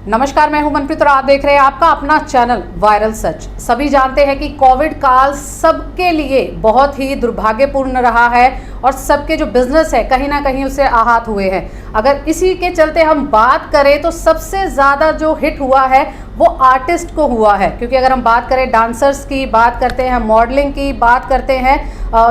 नमस्कार, मैं हूं मनप्रीत और आप देख रहे हैं आपका अपना चैनल वायरल सच। सभी जानते हैं कि कोविड काल सबके लिए बहुत ही दुर्भाग्यपूर्ण रहा है और सबके जो बिजनेस है कहीं ना कहीं उससे आहत हुए हैं। अगर इसी के चलते हम बात करें तो सबसे ज़्यादा जो हिट हुआ है वो आर्टिस्ट को हुआ है, क्योंकि अगर हम बात करें डांसर्स की, बात करते हैं मॉडलिंग की, बात करते हैं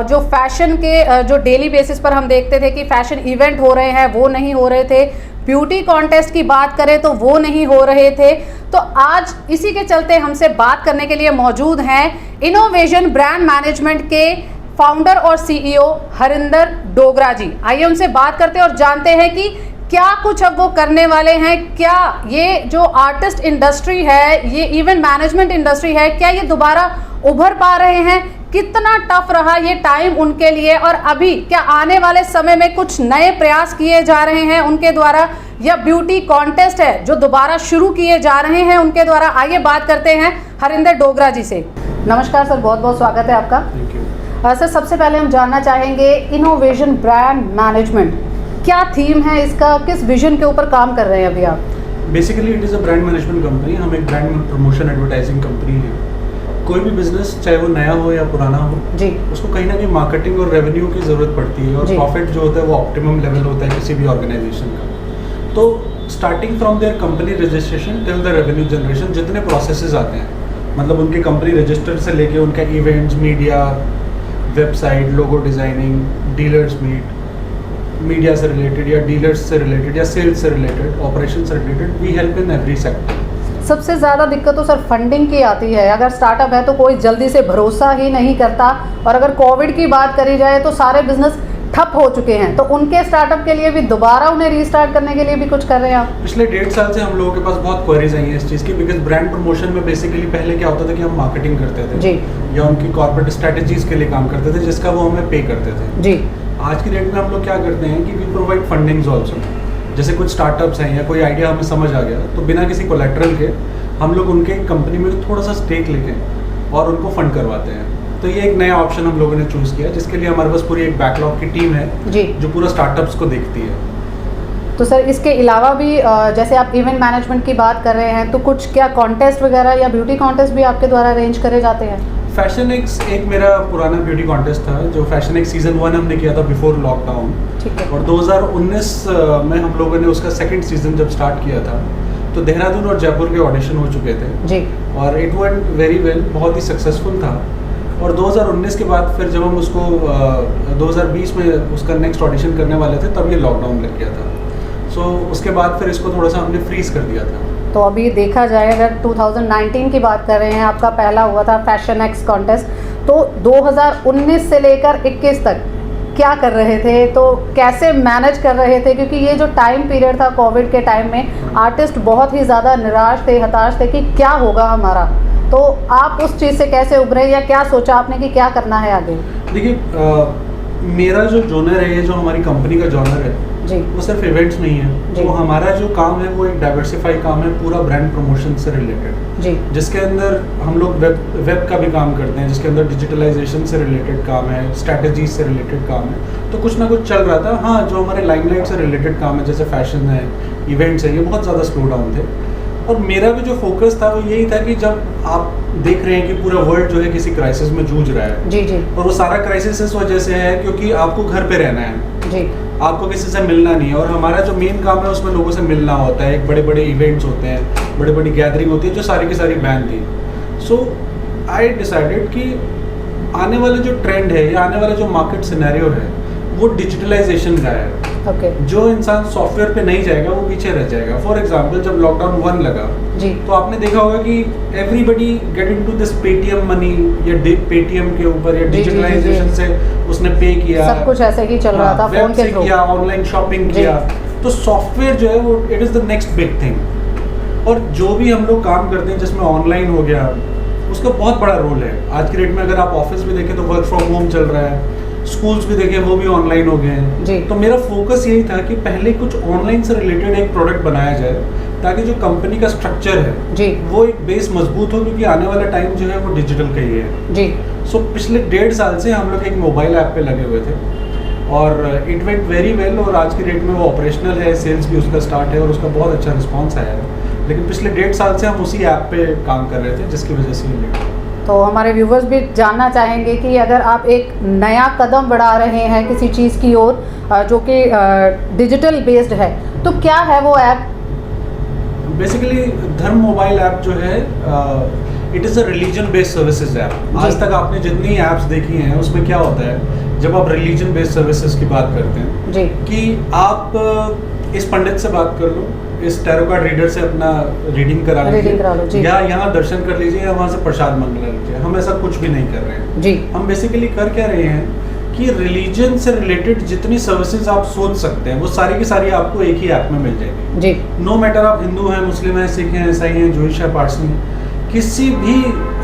जो फैशन के जो डेली बेसिस पर हम देखते थे कि फैशन इवेंट हो रहे हैं वो नहीं हो रहे थे, ब्यूटी कॉन्टेस्ट की बात करें तो वो नहीं हो रहे थे। तो आज इसी के चलते हमसे बात करने के लिए मौजूद हैं इनोवेशन ब्रांड मैनेजमेंट के फाउंडर और सीईओ हरिंदर डोगरा जी। आइए उनसे बात करते हैं और जानते हैं कि क्या कुछ अब वो करने वाले हैं। क्या ये जो आर्टिस्ट इंडस्ट्री है, ये इवेंट मैनेजमेंट इंडस्ट्री है, क्या ये दोबारा उभर पा रहे हैं, कितना टफ रहा ये टाइम उनके लिए, और अभी क्या आने वाले समय में कुछ नए प्रयास किए जा रहे हैं उनके द्वारा, या ब्यूटी कॉन्टेस्ट है जो दोबारा शुरू किए जा रहे हैं उनके द्वारा। आइए बात करते हैं हरिंदर डोगरा जी से। नमस्कार सर, बहुत बहुत स्वागत है आपका। Thank you. सर, सबसे पहले हम जानना चाहेंगे इनोवेशन ब्रांड मैनेजमेंट क्या थीम है इसका, किस विजन के ऊपर काम कर रहे हैं अभी आप? Basically it is a brand management company. हम एक ब्रांड प्रमोशन एडवर्टाइजिंग कंपनी है। कोई भी बिजनेस चाहे वो नया हो या पुराना हो जी, उसको कहीं ना कहीं मार्केटिंग और रेवेन्यू की ज़रूरत पड़ती है, और प्रॉफिट जो होता है वो ऑप्टिमम लेवल होता है किसी भी ऑर्गेनाइजेशन का। तो starting from their company registration till the revenue generation जितने प्रोसेसेस आते हैं, मतलब उनकी कंपनी रजिस्टर से लेके उनका events, media, website, logo designing, dealers meet, media से रिलेटेड या डीलर्स से रिलेटेड या सेल्स से रिलेटेड, ऑपरेशन से related, we help in every sector. सबसे ज़्यादा दिक्कत तो सर फंडिंग की आती है। अगर स्टार्टअप है तो कोई जल्दी से भरोसा ही नहीं करता, और अगर कोविड की बात करी जाए तो सारे बिजनेस ठप हो चुके हैं, तो उनके स्टार्टअप के लिए भी दोबारा उन्हें रीस्टार्ट करने के लिए भी कुछ कर रहे हैं आप? पिछले 1.5 साल से हम लोगों के पास बहुत क्वेरीज आई हैं इस चीज़ की, बिकॉज ब्रांड प्रमोशन में बेसिकली पहले क्या होता था कि हम मार्केटिंग करते थे जी, या उनकी कॉर्पोरेट स्ट्रेटजीज के लिए काम करते थे जिसका वो हमें पे करते थे जी। आज की डेट में हम लोग क्या करते हैं कि वी प्रोवाइड फंडिंग्स ऑल्सो। जैसे कुछ स्टार्टअप्स हैं या कोई आइडिया हमें समझ आ गया तो बिना किसी कोलेट्रल के हम लोग उनके कंपनी में थोड़ा सा स्टेक लेके और उनको फंड करवाते हैं। तो ये एक नया ऑप्शन हम लोगों ने चूज़ किया, जिसके लिए हमारे पास पूरी एक बैकलॉग की टीम है जी, जो पूरा स्टार्टअप्स को देखती है। तो सर इसके अलावा भी जैसे आप इवेंट मैनेजमेंट की बात कर रहे हैं, तो कुछ क्या कॉन्टेस्ट वगैरह या ब्यूटी कॉन्टेस्ट भी आपके द्वारा अरेंज करे जाते हैं? फैशन एक्स एक मेरा पुराना ब्यूटी कॉन्टेस्ट था, जो फैशन एक्स सीजन 1 हमने किया था बिफोर लॉकडाउन। ठीक है। और 2019 में हम लोगों ने उसका सेकंड सीजन जब स्टार्ट किया था तो देहरादून और जयपुर के ऑडिशन हो चुके थे जी, और इट वेंट वेरी वेल, बहुत ही सक्सेसफुल था। और 2019 के बाद फिर जब हम उसको 2020 में उसका नेक्स्ट ऑडिशन करने वाले थे तब ये लॉकडाउन लग गया था। सो उसके बाद फिर इसको थोड़ा सा हमने फ्रीज कर दिया था। तो अभी देखा जाए अगर 2019 की बात कर रहे हैं, आपका पहला हुआ था फैशन एक्स कॉन्टेस्ट, तो 2019 से लेकर 21 तक क्या कर रहे थे, तो कैसे मैनेज कर रहे थे? क्योंकि ये जो टाइम पीरियड था कोविड के टाइम में, आर्टिस्ट बहुत ही ज़्यादा निराश थे, हताश थे कि क्या होगा हमारा। तो आप उस चीज़ से कैसे उभरे, या क्या सोचा आपने कि क्या करना है आगे? देखिए, मेरा जो जॉनर है, ये जो हमारी कंपनी का जॉनर है जी, वो सिर्फ इवेंट्स नहीं है। जी। तो हमारा जो काम है वो एक डाइवर्सिफाई काम है, पूरा ब्रांड प्रमोशन से रिलेटेड, जी, जिसके अंदर हम लोग वेब का भी काम करते हैं, जिसके अंदर डिजिटलाइजेशन से रिलेटेड काम है, स्ट्रैटेजीज से रिलेटेड काम है। तो कुछ ना कुछ चल रहा था। हाँ, जो हमारे लाइमलाइट से रिलेटेड काम है जैसे फैशन है, इवेंट्स है, ये बहुत ज़्यादा स्लो डाउन थे। और मेरा भी जो फोकस था वो यही था कि जब आप देख रहे हैं कि पूरा वर्ल्ड जो है किसी क्राइसिस में जूझ रहा है, जी, जी, और वो सारा क्राइसिस इस वजह से है क्योंकि आपको घर पे रहना है, जी, आपको किसी से मिलना नहीं है। और हमारा जो मेन काम है उसमें लोगों से मिलना होता है। एक बड़े बड़े इवेंट्स होते हैं, बड़े बड़ी गैदरिंग होती है जो सारी की सारी बैन थी। सो आई डिसाइडेड कि आने वाला जो ट्रेंड है या आने वाला जो मार्केट सिनेरियो है वो डिजिटलाइजेशन का है। ओके, जो इंसान सॉफ्टवेयर पे नहीं जाएगा वो पीछे रह जाएगा। फॉर एग्जाम्पल, जब लॉकडाउन 1 लगा जी, तो आपने देखा होगा कि everybody get into this Paytm money या पेटीएम के ऊपर या जी, जी, डिजिटलाइजेशन जी। से उसने पे किया, सब कुछ ऐसे ही चल रहा था वेब फोन के से थ्रू। किया, ऑनलाइन शॉपिंग जी। किया। तो सॉफ्टवेयर जो है वो it is the next big thing. और जो भी हम लोग काम करते हैं जिसमें ऑनलाइन हो गया, उसका बहुत बड़ा रोल है। आज की डेट में अगर आप ऑफिस भी देखें तो वर्क फ्रॉम होम चल रहा है, स्कूल्स भी देखें वो भी ऑनलाइन हो गए जी। हैं। तो मेरा फोकस यही था कि पहले कुछ ऑनलाइन से रिलेटेड एक प्रोडक्ट बनाया जाए ताकि जो कंपनी का स्ट्रक्चर है जी, वो एक बेस मजबूत हो, क्योंकि आने वाला टाइम जो है वो डिजिटल का ही है। जी, सो पिछले 1.5 साल से हम लोग एक मोबाइल ऐप पे लगे हुए थे और इट वेंट वेरी वेल, और आज की डेट में वो ऑपरेशनल है, सेल्स भी उसका स्टार्ट है और उसका बहुत अच्छा रिस्पॉन्स आया है। लेकिन पिछले 1.5 साल से हम उसी ऐप पे काम कर रहे थे, जिसकी वजह से ये लेट हुआ। तो हमारे व्यूवर्स भी जानना चाहेंगे कि अगर आप एक नया कदम बढ़ा रहे हैं किसी चीज़ की ओर जो कि डिजिटल बेस्ड है, तो क्या है वो ऐप? बेसिकली धर्म मोबाइल ऐप जो है it is a religion based services app. आज तक आपने जितनी ऐप्स देखी हैं उसमें क्या होता है, जब आप रिलीजन बेस्ड सर्विसेज की बात करते हैं जी, कि आप इस पंडित से बात कर लो, इस टैरो कार्ड रीडर से अपना रीडिंग करा लीजिए, या यहाँ दर्शन कर लीजिए, या वहाँ से प्रसाद मंगला लीजिए। हम ऐसा कुछ भी नहीं कर रहे हैं जी। हम बेसिकली कर क्या रहे हैं कि रिलीजन से रिलेटेड जितनी सर्विसेज आप सोच सकते हैं वो सारी की सारी आपको एक ही ऐप में मिल जाएगी जी। नो मैटर आप हिंदू हैं, मुस्लिम हैं, सिख हैं, ईसाई हैं, जूइश है, पारसी हैं, किसी भी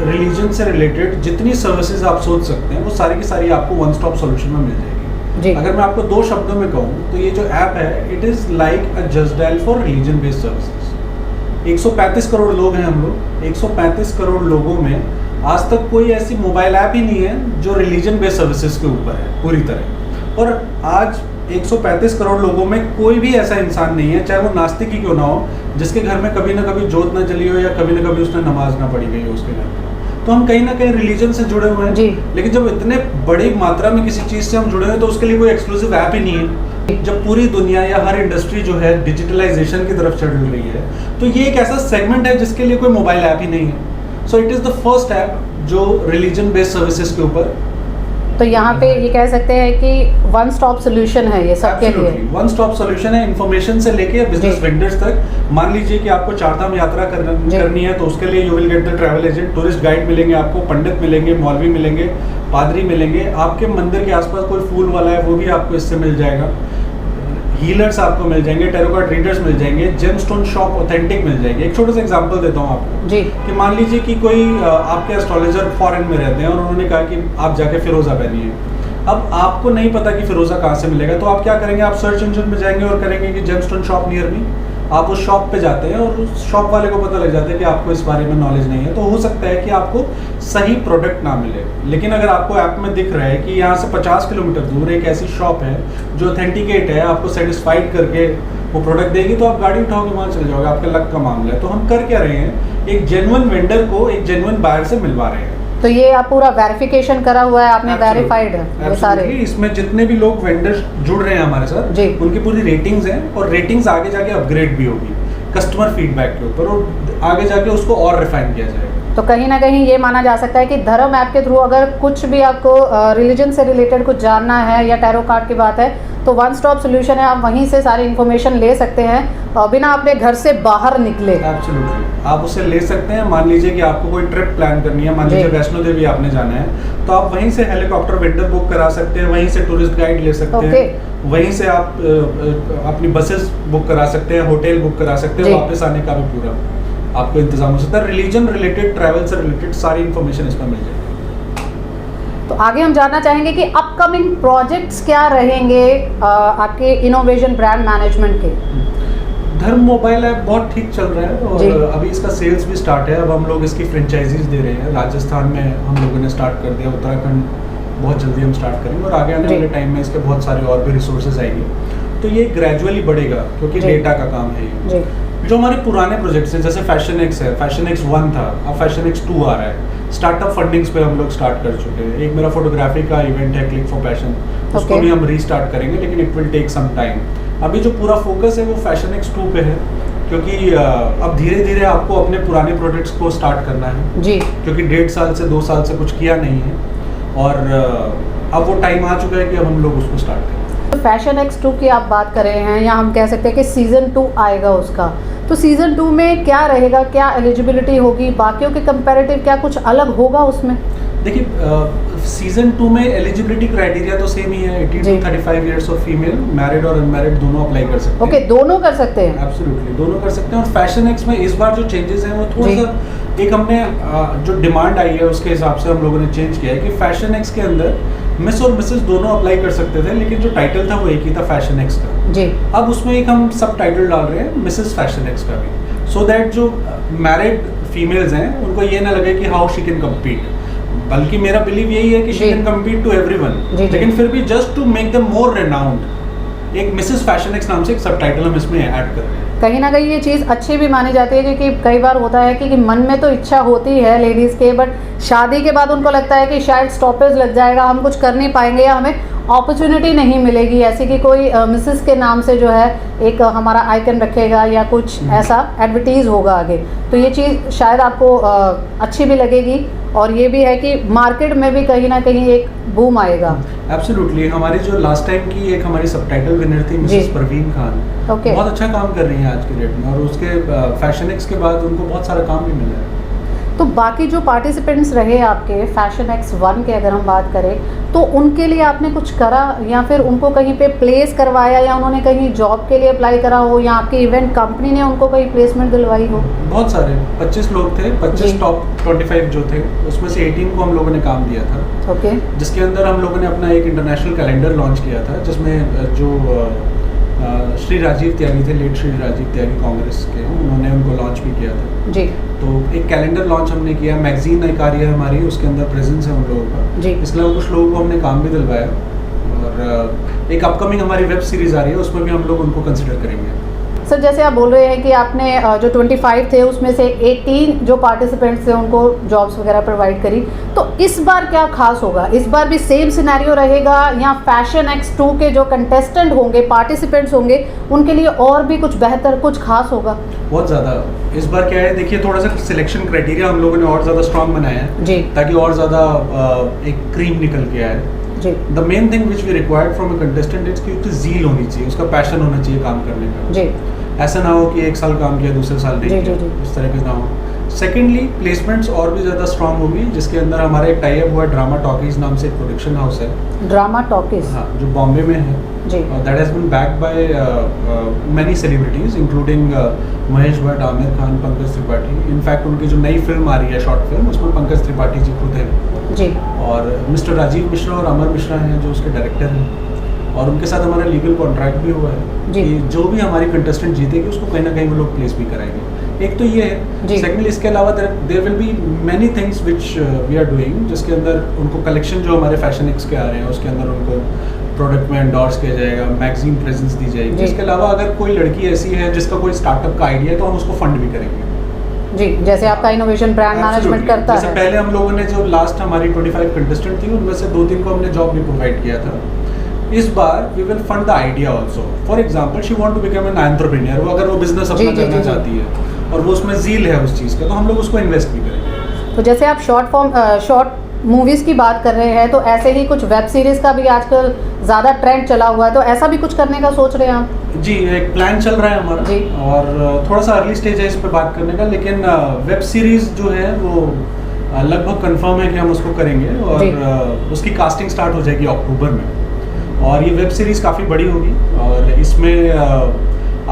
रिलीजन से रिलेटेड जितनी सर्विसेज आप सोच सकते हैं वो सारी की सारी आपको वन स्टॉप सॉल्यूशन में मिल जाएगी जी। अगर मैं आपको 2 शब्दों में कहूँ तो ये जो ऐप है it is like a just dial for religion based services. 135 crore लोग हैं हम लोग, 135 करोड़ लोगों में आज तक कोई ऐसी मोबाइल ऐप ही नहीं है जो रिलीजन बेस्ड सर्विसेज के ऊपर है पूरी तरह। और आज 135 करोड़ लोगों में कोई भी ऐसा इंसान नहीं है, चाहे वो नास्तिक ही क्यों ना हो, जिसके घर में कभी ना कभी जोत ना जली हो या कभी ना कभी उसने नमाज ना पढ़ी गई हो उसके घर में। तो हम कहीं ना कहीं रिलीजन से जुड़े हुए हैं जी। लेकिन जब इतने बड़ी मात्रा में किसी चीज़ से हम जुड़े हुए तो उसके लिए कोई एक्सक्लूसिव ऐप ही नहीं है। जब पूरी दुनिया या हर इंडस्ट्री जो है डिजिटलाइजेशन की तरफ चढ़ रही है तो ये एक ऐसा सेगमेंट है जिसके लिए कोई मोबाइल ऐप ही नहीं है। So it is the first app जो रिलीजन बेस्ड सर्विसेज के ऊपर। तो यहाँ पे ये कह सकते हैं कि वन स्टॉप सोल्यूशन है ये सबके लिए। वन स्टॉप सोल्यूशन है, इन्फॉर्मेशन से लेके बिजनेस वेंडर्स तक। मान लीजिए कि आपको 4 धाम यात्रा करनी है तो उसके लिए you will get the travel agent, tourist guide मिलेंगे आपको, पंडित मिलेंगे, मौलवी मिलेंगे, पादरी मिलेंगे, आपके मंदिर के आसपास कोई फूल वाला है वो भी आपको इससे मिल जाएगा, हीलर्स आपको मिल जाएंगे, टैरो कार्ड रीडर्स मिल जाएंगे, जेमस्टोन शॉप ऑथेंटिक मिल जाएगी। एक छोटा सा एग्जांपल देता हूँ आपको जी, कि मान लीजिए कि कोई आपके एस्ट्रोलॉजर फॉरेन में रहते हैं और उन्होंने कहा कि आप जाके फिरोजा पहनिए। अब आपको नहीं पता कि फिरोजा कहाँ से मिलेगा, तो आप क्या करेंगे, आप सर्च इंजन में जाएंगे और करेंगे कि जेमस्टोन शॉप नियर मी। आप उस शॉप पे जाते हैं और उस शॉप वाले को पता लग जाता है कि आपको इस बारे में नॉलेज नहीं है, तो हो सकता है कि आपको सही प्रोडक्ट ना मिले। लेकिन अगर आपको ऐप में दिख रहा है कि यहाँ से 50 किलोमीटर दूर एक ऐसी शॉप है जो ऑथेंटिकेट है, आपको सेटिस्फाइड करके वो प्रोडक्ट देगी, तो आप गाड़ी उठाओगे वहाँ चले जाओगे, आपका लक का मामला है। तो हम कर क्या रहे हैं, एक जेन्युइन वेंडर को एक जेन्युइन बायर से मिलवा रहे हैं। तो ये आप पूरा वेरिफिकेशन करा हुआ है आपने, वेरीफाइड है ये सारे। इसमें जितने भी लोग वेंडर्स जुड़ रहे हैं हमारे साथ जी, उनकी पूरी रेटिंग्स हैं और रेटिंग्स आगे जाके अपग्रेड भी होगी कस्टमर फीडबैक के ऊपर, और आगे जाके उसको और रिफाइन किया जाएगा। तो कहीं ना कहीं ये माना जा सकता है कि धर्म ऐप के थ्रू अगर कुछ भी आपको रिलीजन से रिलेटेड कुछ जानना है या टैरो कार्ड की बात है तो वन स्टॉप सोल्यूशन है, आप वहीं से सारी इन्फॉर्मेशन ले सकते हैं बिना अपने घर से बाहर निकले। एब्सोल्युटली आप उसे ले सकते हैं। मान लीजिए कि आपको कोई ट्रिप प्लान करनी है, मान लीजिए वैष्णो देवी आपने जाना है, तो आप वहीं से हेलीकॉप्टर वेंडर बुक करा सकते हैं, वहीं से टूरिस्ट गाइड ले सकते हैं, वहीं से आप अपनी बसेस बुक करा सकते हैं, होटल बुक करा सकते हैं, वापस आने का भी पूरा आपको इंतजाम हो सकता है। रिलीजन रिलेटेड, ट्रैवल से रिलेटेड सारी इन्फॉर्मेशन इसमें मिल जाएगी। तो आगे हम जानना चाहेंगे कि अपकमिंग प्रोजेक्ट्स क्या रहेंगे आपके इनोवेशन ब्रांड मैनेजमेंट के। धर्म मोबाइल ऐप बहुत ठीक चल रहा है और अभी इसका सेल्स भी स्टार्ट है। अब हम लोग इसकी फ्रेंचाइजीज दे रहे हैं। राजस्थान में हम लोगों ने स्टार्ट कर दिया, उत्तराखंड बहुत जल्दी हम स्टार्ट करेंगे और आगे आने वाले टाइम में इसके बहुत सारे और भी रिसोर्सेज आएंगे। तो ये ग्रेजुअली बढ़ेगा क्योंकि डेटा का काम है ये। जो हमारे पुराने प्रोजेक्ट्स हैं जैसे फैशन एक्स है, फैशन एक्स 1 था, अब फैशन एक्स 2 आ रहा है। स्टार्टअप फंडिंग्स पे हम लोग स्टार्ट कर चुके हैं। एक मेरा फोटोग्राफी का इवेंट है क्लिक फॉर पैशन, उसको भी हम रीस्टार्ट करेंगे, लेकिन it will take some time. अभी जो पूरा फोकस है वो फैशन एक्स 2 पे है क्योंकि अब धीरे धीरे आपको अपने पुराने प्रोजेक्ट्स को स्टार्ट करना है जी, क्योंकि 1.5 साल से 2 साल से कुछ किया नहीं है और अब वो टाइम आ चुका है कि अब हम लोग उसको स्टार्ट करें। फैशन एक्स 2 की आप बात कर रहे हैं या हम कह सकते हैं कि सीज़न 2 आएगा उसका, तो सीज़न 2 में क्या रहेगा, क्या एलिजिबिलिटी होगी, बाकियों के कंपैरेटिव क्या कुछ अलग होगा उसमें? देखिए सीजन 2 में एलिजिबिलिटी क्राइटेरिया तो सेम ही है, 18 to 35 years of female, married और अनमैरिड दोनों अप्लाई कर सकते हैं। ओके, दोनों कर सकते हैं? एब्सोल्युटली दोनों कर सकते हैं। और फैशन एक्स में इस बार जो चेंजेस हैं वो थोड़ा सा एक हमने जो डिमांड आई है उसके हिसाब से हम लोगों ने चेंज किया है कि फैशन एक्स के अंदर मिस और मिसेस दोनों अप्लाई कर सकते थे, लेकिन जो टाइटल था वो एक ही था फैशन एक्स का जी। अब उसमें एक हम सब टाइटल डाल रहे हैं मिसेस फैशन एक्स का भी, सो दैट जो मैरिड फीमेल्स हैं उनको ये ना लगे कि हाउ शी कैन कम्पीट, बल्कि मेरा बिलीव यही है कि she can compete to everyone, लेकिन फिर भी just to make them more renowned एक मिसेस फैशन एक्स नाम से एक सब टाइटल हम इसमें ऐड कर रहे हैं। कहीं ना कहीं ये चीज़ अच्छी भी मानी जाती है, क्योंकि कई बार होता है कि मन में तो इच्छा होती है लेडीज़ के, बट शादी के बाद उनको लगता है कि शायद स्टॉपेज लग जाएगा, हम कुछ कर नहीं पाएंगे या हमें अपॉर्चुनिटी नहीं मिलेगी, ऐसी कि कोई मिसेस के नाम से जो है एक हमारा आइकन रखेगा या कुछ ऐसा एडवर्टीज़ होगा आगे। तो ये चीज़ शायद आपको अच्छी भी लगेगी, और ये भी है कि मार्केट में भी कहीं ना कहीं एक बूम आएगा। एब्सोल्युटली। हमारी जो लास्ट टाइम की एक हमारी सबटाइटल विनर थी मिसेस परवीन खान, बहुत अच्छा काम कर रही हैं आज के डेट में, और उसके फैशन एक्स के बाद उनको बहुत सारा काम भी मिला है। तो बाकी जो पार्टिसिपेंट्स रहे आपके फैशन एक्स 1 के अगर हम बात करें, तो उनके लिए आपने कुछ करा या फिर उनको कहीं पे प्लेस करवाया, या उन्होंने कहीं जॉब के लिए अप्लाई करा हो, या आपकी इवेंट कंपनी ने उनको कहीं प्लेसमेंट दिलवाई हो? बहुत सारे 25 लोग थे, 25 टॉप 25 जो थे, उसमें से 18 को हम लोगों ने काम दिया था। ओके। जिसके अंदर हम लोगों ने अपना एक इंटरनेशनल कैलेंडर लॉन्च किया था, जिसमें जो श्री राजीव त्यागी थे, लेट श्री राजीव त्यागी कांग्रेस के, उन्होंने उनको लॉन्च भी किया था जी। तो एक कैलेंडर लॉन्च हमने किया, मैगजीन एक आ रही है हमारी, उसके अंदर प्रेजेंस है उन लोगों का जी। इसके अलावा कुछ लोगों को हमने काम भी दिलवाया, और एक अपकमिंग हमारी वेब सीरीज़ आ रही है, उसमें भी हम लोग उनको कंसिडर करेंगे। सर, जैसे आप बोल रहे हैं कि आपने जो 25 थे उसमें से 18 जो पार्टिसिपेंट्स थे उनको जॉब्स वगैरह प्रोवाइड करी, तो इस बार क्या खास होगा? इस बार भी सेम सिनेरियो रहेगा, या फैशन एक्स 2 के जो कंटेस्टेंट होंगे, पार्टिसिपेंट्स होंगे, उनके लिए और भी कुछ बेहतर, कुछ खास होगा? बहुत ज़्यादा। इस बार क्या है, देखिए थोड़ा सा सिलेक्शन क्राइटेरिया हम लोगों ने और ज़्यादा स्ट्रॉन्ग बनाया है जी, ताकि और ज़्यादा एक क्रीम निकल के आए जी। The main thing which we required from a contestant is कि उसकी ज़ील होनी चाहिए, उसका पैशन होना चाहिए काम करने का जी। ऐसा ना हो कि एक साल काम किया दूसरे साल नहीं किया, इस तरह के ना हो। सेकेंडली, प्लेसमेंट्स और भी ज़्यादा स्ट्रॉन्ग होगी, जिसके अंदर हमारा एक टाई अप हुआ है ड्रामा टॉकीज नाम से एक प्रोडक्शन हाउस है। Drama talkies? हाँ, जो बॉम्बे में है जी। That has been backed by many celebrities including Mahesh Bhatt, Aamir Khan, Pankaj Tripathi. In fact उनकी जो नई फिल्म आ रही है, शॉर्ट फिल्म, उसमें पंकज त्रिपाठी जी खुद हैं जी, और मिस्टर राजीव मिश्रा और अमर मिश्रा हैं जो उसके डायरेक्टर हैं, और उनके साथ हमारा लीगल कॉन्ट्रैक्ट भी हुआ है कि जो भी हमारी कंटेस्टेंट जीतेगी उसको कहीं ना कहीं वो लोग प्लेस भी कराएंगे। एक तो ये है। सेकेंडली, इसके अलावा there will be many things which we are doing, जिसके अंदर उनको कलेक्शन जो हमारे फैशन एक्स के आ रहे हैं उसके अंदर उनको प्रोडक्ट में एंडोर्स किया जाएगा, मैगजीन प्रेजेंस दी जाएगी। इसके अलावा अगर कोई लड़की ऐसी है जिसका कोई स्टार्टअप का आइडिया है तो हम उसको फंड भी करेंगे जी, जैसे आपका इनोवेशन ब्रांड मैनेजमेंट करता है। पहले हम लोगों ने जो लास्ट हमारी 25 कंटेस्टेंट थी उनमें से 2-3 को हमने जॉब भी प्रोवाइड किया था। इस बार we will fund the idea also. For example, she want to become an entrepreneur, वो अगर वो बिजनेस अपना करना चाहती है और वो उसमें ज़ील है उस चीज़ का, तो हम लोग उसको इन्वेस्ट भी करेंगे। तो जैसे आप शॉर्ट मूवीज़ की बात कर रहे हैं, तो ऐसे ही कुछ वेब सीरीज़ का भी आजकल ज़्यादा ट्रेंड चला हुआ है, तो ऐसा भी कुछ करने का सोच रहे हैं आप? जी, एक प्लान चल रहा है हमारा जी, और थोड़ा सा अर्ली स्टेज है इस पर बात करने का, लेकिन वेब सीरीज़ जो है वो लगभग कंफर्म है कि हम उसको करेंगे, और उसकी कास्टिंग स्टार्ट हो जाएगी अक्टूबर में, और ये वेब सीरीज़ काफ़ी बड़ी होगी, और इसमें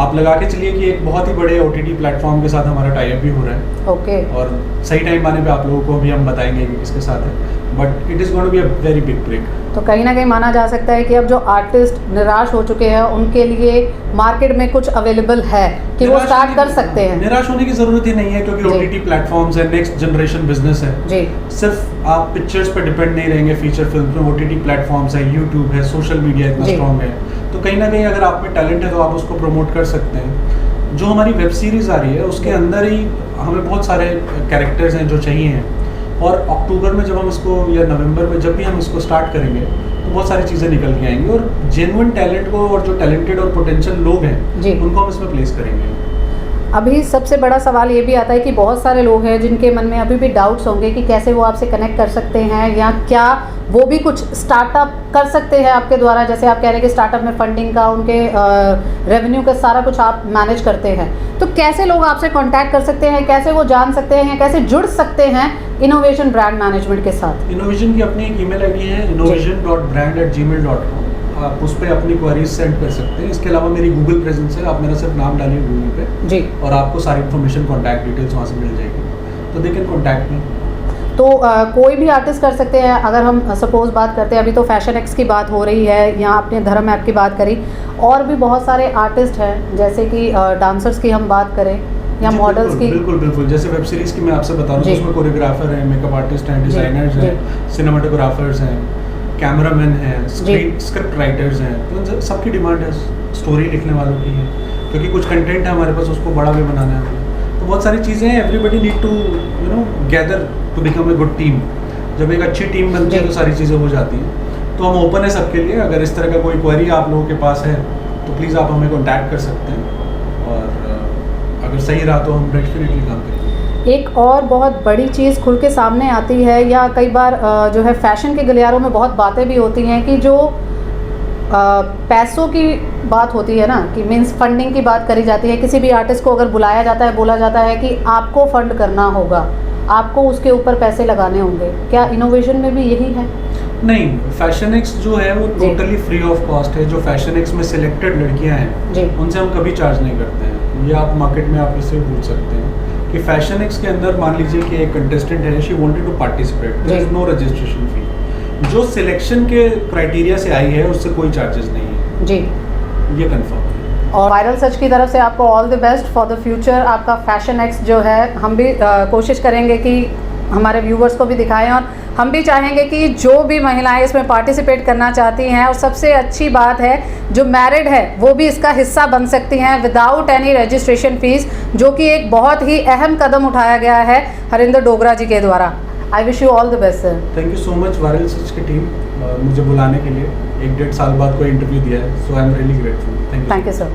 आप लगा के चलिए कि एक बहुत ही बड़े OTT प्लेटफॉर्म के साथ हमारा टाई अप भी हो रहा है। ओके। और सही टाइम आने पे आप लोगों को भी हम बताएंगे कि किसके साथ है, but it is going to be a very big break. तो कहीं ना कहीं माना जा सकता है कि अब जो आर्टिस्ट निराश हो चुके हैं उनके लिए मार्केट में कुछ अवेलेबल है कि वो स्टार्ट कर सकते हैं। निराश होने की ज़रूरत ही नहीं है, क्योंकि OTT प्लेटफॉर्म्स है, नेक्स्ट जनरेशन बिजनेस है जी। सिर्फ आप पिक्चर्स पर डिपेंड नहीं रहेंगे, फीचर फिल्म में OTT प्लेटफॉर्म्स है, यूट्यूब है, सोशल मीडिया इतना स्ट्रॉन्ग है, तो कहीं ना कहीं अगर आप में टैलेंट है तो आप उसको प्रमोट कर सकते हैं। जो हमारी वेब सीरीज़ आ रही है उसके अंदर ही हमें बहुत सारे कैरेक्टर्स हैं जो चाहिए हैं, और अक्टूबर में जब हम इसको, या नवंबर में जब भी हम इसको स्टार्ट करेंगे, तो बहुत सारी चीज़ें निकल के आएंगी, और जेन्युइन टैलेंट को, और जो टैलेंटेड और पोटेंशियल लोग हैं उनको हम इसमें प्लेस करेंगे। अभी सबसे बड़ा सवाल ये भी आता है कि बहुत सारे लोग हैं जिनके मन में अभी भी डाउट्स होंगे कि कैसे वो आपसे कनेक्ट कर सकते हैं, या क्या वो भी कुछ स्टार्टअप कर सकते हैं आपके द्वारा। जैसे आप कह रहे हैं कि स्टार्टअप में फंडिंग का, उनके रेवेन्यू का सारा कुछ आप मैनेज करते हैं, तो कैसे लोग आपसे कांटेक्ट कर सकते हैं, कैसे वो जान सकते हैं, या कैसे जुड़ सकते हैं इनोवेशन ब्रांड मैनेजमेंट के साथ? इनोवेशन की अपनी एक ईमेल आईडी है, innovation.brand@gmail.com। आप उस पर अपनी क्वेरीज सेंड कर सकते हैं। इसके अलावा मेरी गूगल प्रेजेंस है, आप मेरा सिर्फ नाम डालिए गूगल पे जी, और आपको सारी इन्फॉर्मेशन, कॉन्टैक्ट डिटेल्स वहाँ से मिल जाएगी, तो दे कैन कॉन्टैक्ट मी। तो कोई भी आर्टिस्ट कर सकते हैं। अगर हम सपोज बात करते हैं, अभी तो फैशन एक्स की बात हो रही है, यहाँ आपने धर्म ऐप की बात करी, और भी बहुत सारे आर्टिस्ट हैं, जैसे कि डांसर्स की हम बात करें या मॉडल्स की। बिल्कुल बिल्कुल, जैसे वेब सीरीज़ की मैं आपसे बता रहा हूँ, उसमें कोरियोग्राफर हैं, मेकअप आर्टिस्ट हैं, डिज़ाइनर्स हैं, सिनेमाटोग्राफर्स हैं, कैमरामैन हैं, स्क्रिप्ट राइटर्स हैं, तो सबकी डिमांड है, स्टोरी लिखने वालों की है, क्योंकि कुछ कंटेंट है हमारे पास, उसको बड़ा भी बनाना है हमें। तो बहुत सारी चीज़ें हैं, everybody need to gather to become a good team. जब एक अच्छी टीम बनती है तो सारी चीज़ें हो जाती हैं। तो हम ओपन है सबके लिए, अगर इस तरह का कोई क्वेरी आप लोगों के पास है तो प्लीज़ आप हमें कॉन्टैक्ट कर सकते हैं, और अगर सही रहा तो हम डेफिनेटली काम करेंगे। एक और बहुत बड़ी चीज़ खुल के सामने आती है, या कई बार जो है फैशन के गलियारों में बहुत बातें भी होती हैं कि जो पैसों की बात होती है ना, कि मीन्स फंडिंग की बात करी जाती है। किसी भी आर्टिस्ट को अगर बुलाया जाता है, बोला जाता है कि आपको फंड करना होगा, आपको उसके ऊपर पैसे लगाने होंगे। क्या इनोवेशन में भी यही है? नहीं, फैशन एक्स जो है वो टोटली फ्री ऑफ कॉस्ट है। जो फैशन एक्स में सिलेक्टेड लड़कियां हैं जी, उनसे हम कभी चार्ज नहीं करते हैं। ये आप मार्केट में आप इससे पूछ सकते हैं कि फैशन एक्स के अंदर मान लीजिए कि एक कंटेस्टेंट है, she wanted to participate, there is no registration fee. जो सिलेक्शन के क्राइटेरिया से आई है उससे कोई चार्जेस नहीं है जी, ये कंफर्म है। और वायरल सच की तरफ से आपको all the best for the future. आपका फैशन एक्स जो है, हम भी कोशिश करेंगे कि हमारे व्यूवर्स को भी दिखाएं, और हम भी चाहेंगे कि जो भी महिलाएं इसमें पार्टिसिपेट करना चाहती हैं, और सबसे अच्छी बात है जो मैरिड है वो भी इसका हिस्सा बन सकती हैं विदाउट एनी रजिस्ट्रेशन फीस, जो कि एक बहुत ही अहम कदम उठाया गया है हरिंदर डोगरा जी के द्वारा। I wish you all the best sir. Thank you so much viral सच की टीम, मुझे बुलाने के लिए। 1-1.5 साल बाद कोई इंटरव्यू दिया है, so I am really grateful. Thank you sir.